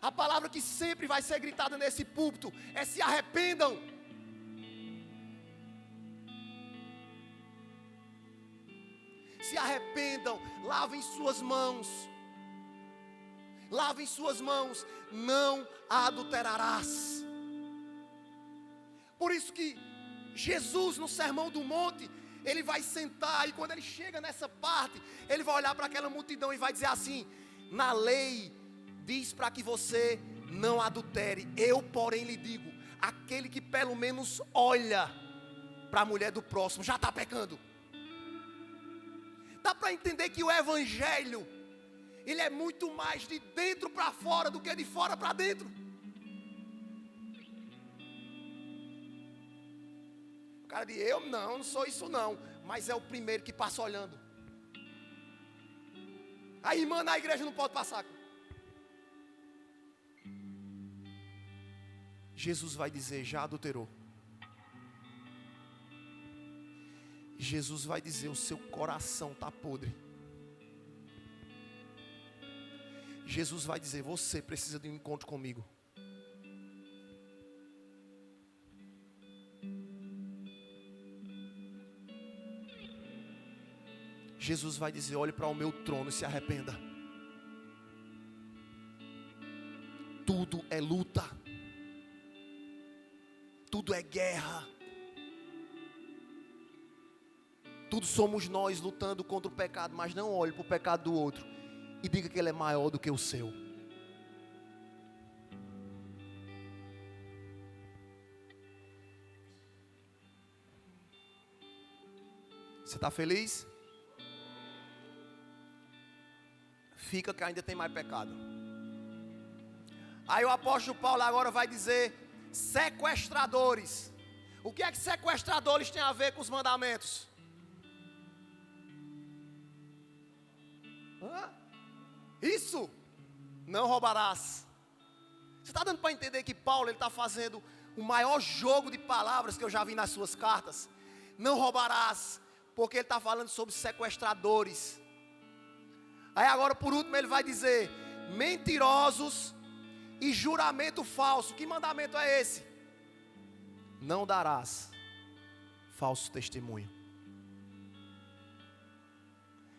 A: A palavra que sempre vai ser gritada nesse púlpito é: se arrependam. Se arrependam, lavem suas mãos. Lavem suas mãos, não adulterarás. Por isso que Jesus no Sermão do Monte, ele vai sentar e quando ele chega nessa parte, ele vai olhar para aquela multidão e vai dizer assim: na lei diz para que você não adultere. Eu, porém, lhe digo: aquele que pelo menos olha para a mulher do próximo já está pecando. Dá para entender que o evangelho, ele é muito mais de dentro para fora do que de fora para dentro. O cara diz: eu não sou isso não, mas é o primeiro que passa olhando. A irmã na igreja não pode passar. Jesus vai dizer: já adulterou. Jesus vai dizer: o seu coração está podre. Jesus vai dizer: você precisa de um encontro comigo. Jesus vai dizer: olhe para o meu trono e se arrependa. Tudo é luta. Tudo é guerra. Tudo somos nós lutando contra o pecado. Mas não olhe para o pecado do outro e diga que ele é maior do que o seu. Você está feliz? Fica que ainda tem mais pecado. Aí o apóstolo Paulo agora vai dizer: sequestradores. O que é que sequestradores têm a ver com os mandamentos? Isso, não roubarás. Você está dando para entender que Paulo está fazendo o maior jogo de palavras que eu já vi nas suas cartas? Não roubarás, porque ele está falando sobre sequestradores. Aí agora por último ele vai dizer: mentirosos e juramento falso. Que mandamento é esse? Não darás falso testemunho.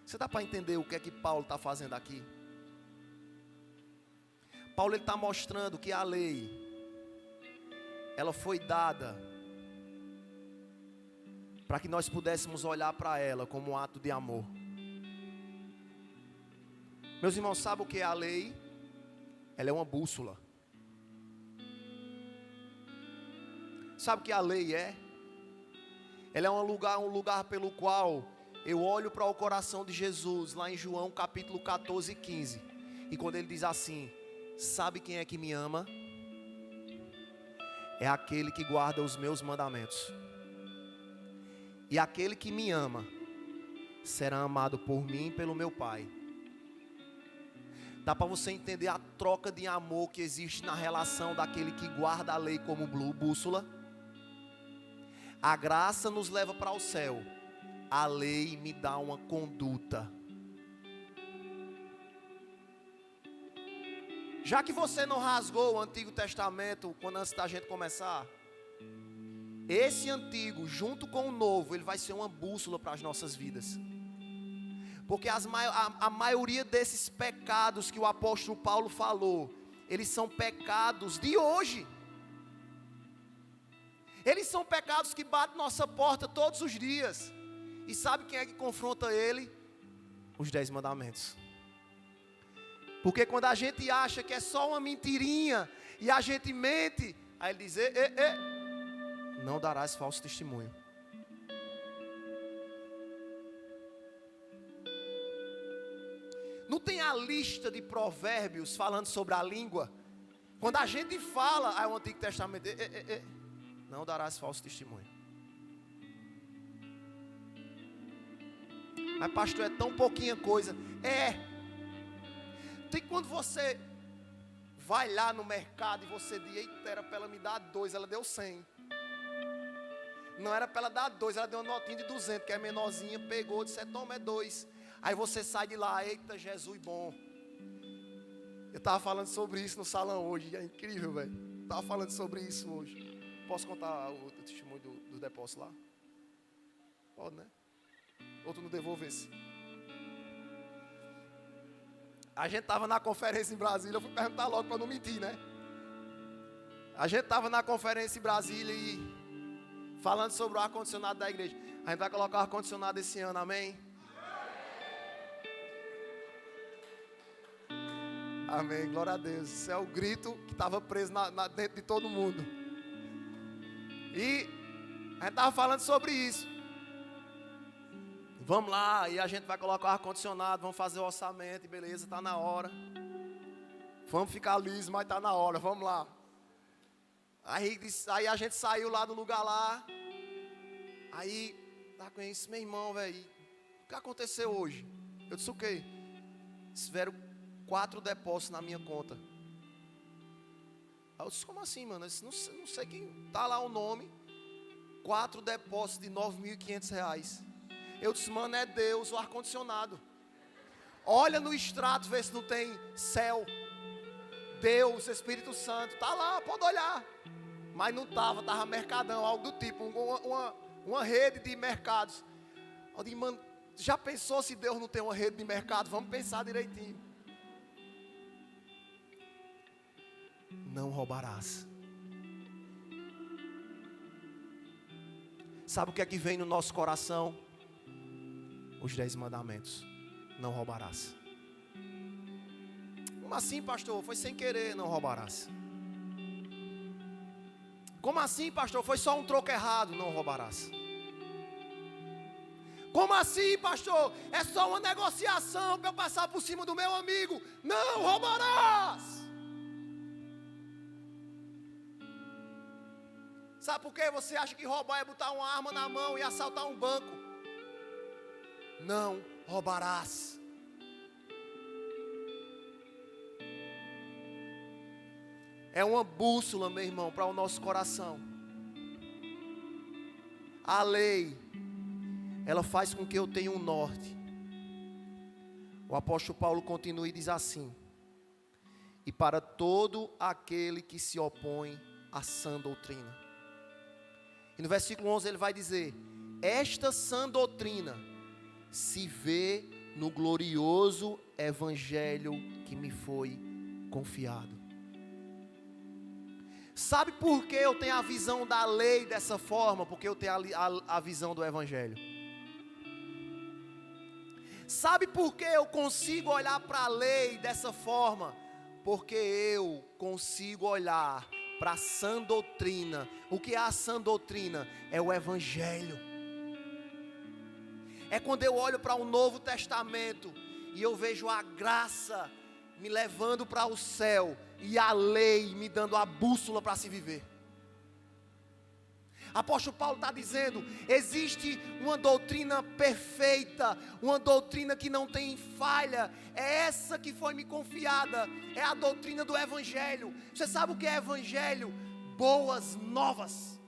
A: Você dá para entender o que é que Paulo está fazendo aqui? Paulo está mostrando que a lei, ela foi dada para que nós pudéssemos olhar para ela como um ato de amor. Meus irmãos, sabem o que é a lei? Ela é uma bússola. Sabe o que a lei é? Ela é um lugar pelo qual eu olho para o coração de Jesus, lá em João capítulo 14 e 15. E quando ele diz assim: sabe quem é que me ama? É aquele que guarda os meus mandamentos. E aquele que me ama será amado por mim e pelo meu Pai. Dá para você entender a troca de amor que existe na relação daquele que guarda a lei como bússola? A graça nos leva para o céu. A lei me dá uma conduta. Já que você não rasgou o Antigo Testamento antes da gente começar, esse antigo, junto com o novo, ele vai ser uma bússola para as nossas vidas. Porque a maioria desses pecados que o apóstolo Paulo falou, eles são pecados de hoje. Eles são pecados que batem nossa porta todos os dias. E sabe quem é que confronta ele? Os 10 mandamentos. Porque quando a gente acha que é só uma mentirinha e a gente mente, aí ele diz: não darás falso testemunho. Não tem a lista de provérbios falando sobre a língua? Quando a gente fala, o Antigo Testamento, não darás falso testemunho. Mas pastor, é tão pouquinha coisa. Tem quando você vai lá no mercado e você diz: eita, era para ela me dar 2, ela deu 100. Não era para ela dar 2, ela deu uma notinha de 200, que é menorzinha, pegou, disse: toma, é 2. Aí você sai de lá: eita, Jesus bom. Eu estava falando sobre isso no salão hoje, é incrível, velho. Estava falando sobre isso hoje. Posso contar o testemunho do depósito lá? Pode, né? Ou tu não devolvesse? A gente estava na conferência em Brasília, eu fui perguntar logo para não mentir, né? A gente estava na conferência em Brasília e falando sobre o ar-condicionado da igreja. A gente vai colocar o ar-condicionado esse ano, amém? Amém, glória a Deus. Isso é o grito que estava preso dentro de todo mundo. E a gente estava falando sobre isso. Vamos lá, e a gente vai colocar o ar-condicionado, vamos fazer o orçamento, beleza, está na hora. Vamos ficar liso, mas está na hora, vamos lá. Aí a gente saiu lá do lugar lá. Aí, tá com isso, meu irmão, velho, o que aconteceu hoje? Eu disse: o quê? Tiveram 4 depósitos na minha conta. Aí eu disse, como assim, mano? Eu disse, não sei quem, tá lá o nome, 4 depósitos de R$ 9.500. Eu disse, mano, é Deus, o ar-condicionado. Olha no extrato, vê se não tem céu, Deus, Espírito Santo, tá lá, pode olhar. Mas não tava mercadão, algo do tipo, uma rede de mercados. Eu disse, mano, já pensou se Deus não tem uma rede de mercado? Vamos pensar direitinho. Não roubarás. Sabe o que é que vem no nosso coração? Os 10 mandamentos. Não roubarás. Como assim, pastor? Foi sem querer, não roubarás. Como assim, pastor? Foi só um troco errado, não roubarás. Como assim, pastor? É só uma negociação para eu passar por cima do meu amigo. Não roubarás. Sabe por quê? Você acha que roubar é botar uma arma na mão e assaltar um banco? Não roubarás. É uma bússola, meu irmão, para o nosso coração. A lei, ela faz com que eu tenha um norte. O apóstolo Paulo continua e diz assim: e para todo aquele que se opõe à sã doutrina. E no versículo 11 ele vai dizer: esta sã doutrina se vê no glorioso evangelho que me foi confiado. Sabe por que eu tenho a visão da lei dessa forma? Porque eu tenho a visão do evangelho. Sabe por que eu consigo olhar para a lei dessa forma? Porque eu consigo olhar para a sã doutrina. O que é a sã doutrina? É o evangelho. É quando eu olho para o Novo Testamento e eu vejo a graça me levando para o céu e a lei me dando a bússola para se viver. Apóstolo Paulo está dizendo: existe uma doutrina perfeita, uma doutrina que não tem falha. É essa que foi me confiada, é a doutrina do evangelho. Você sabe o que é evangelho? Boas novas.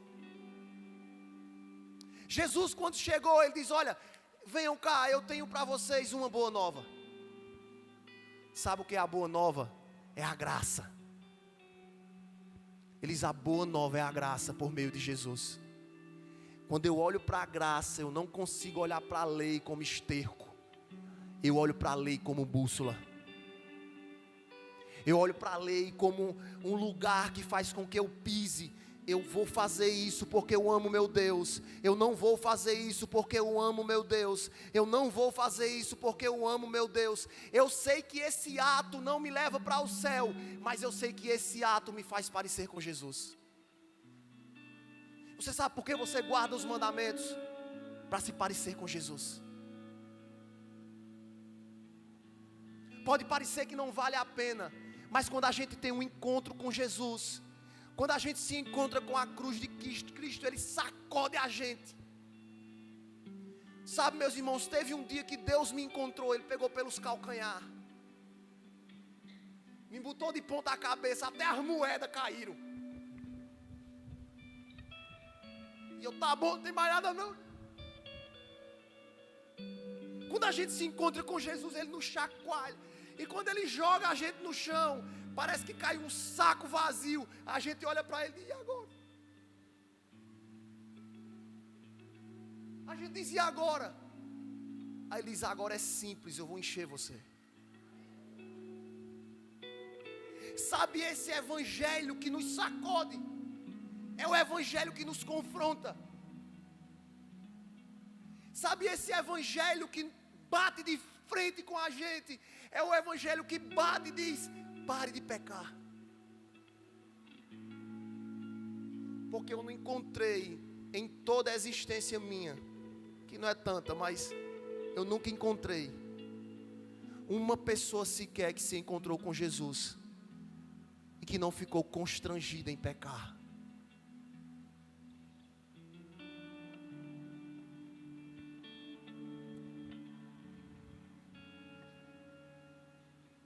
A: Jesus, quando chegou, ele diz: olha, venham cá, eu tenho para vocês uma boa nova. Sabe o que é a boa nova? É a graça. Eles, a boa nova é a graça por meio de Jesus. Quando eu olho para a graça, eu não consigo olhar para a lei como esterco. Eu olho para a lei como bússola. Eu olho para a lei como um lugar que faz com que eu pise. Eu vou fazer isso porque eu amo meu Deus. Eu não vou fazer isso porque eu amo meu Deus. Eu não vou fazer isso porque eu amo meu Deus. Eu sei que esse ato não me leva para o céu, mas eu sei que esse ato me faz parecer com Jesus. Você sabe por que você guarda os mandamentos? Para se parecer com Jesus. Pode parecer que não vale a pena, mas quando a gente tem um encontro com Jesus, quando a gente se encontra com a cruz de Cristo, Ele sacode a gente. Sabe, meus irmãos, teve um dia que Deus me encontrou, Ele pegou pelos calcanhar, me botou de ponta cabeça, até as moedas caíram. E eu, tá bom, não tem mais nada não. Quando a gente se encontra com Jesus, Ele nos chacoalha. E quando Ele joga a gente no chão, parece que cai um saco vazio. A gente olha para Ele e diz: e agora? A gente diz: e agora? Aí Ele diz: agora é simples, eu vou encher você. Sabe, esse evangelho que nos sacode é o evangelho que nos confronta. Sabe, esse evangelho que bate de frente com a gente é o evangelho que bate e diz: pare de pecar. Porque eu não encontrei em toda a existência minha, que não é tanta, mas eu nunca encontrei uma pessoa sequer que se encontrou com Jesus e que não ficou constrangida em pecar.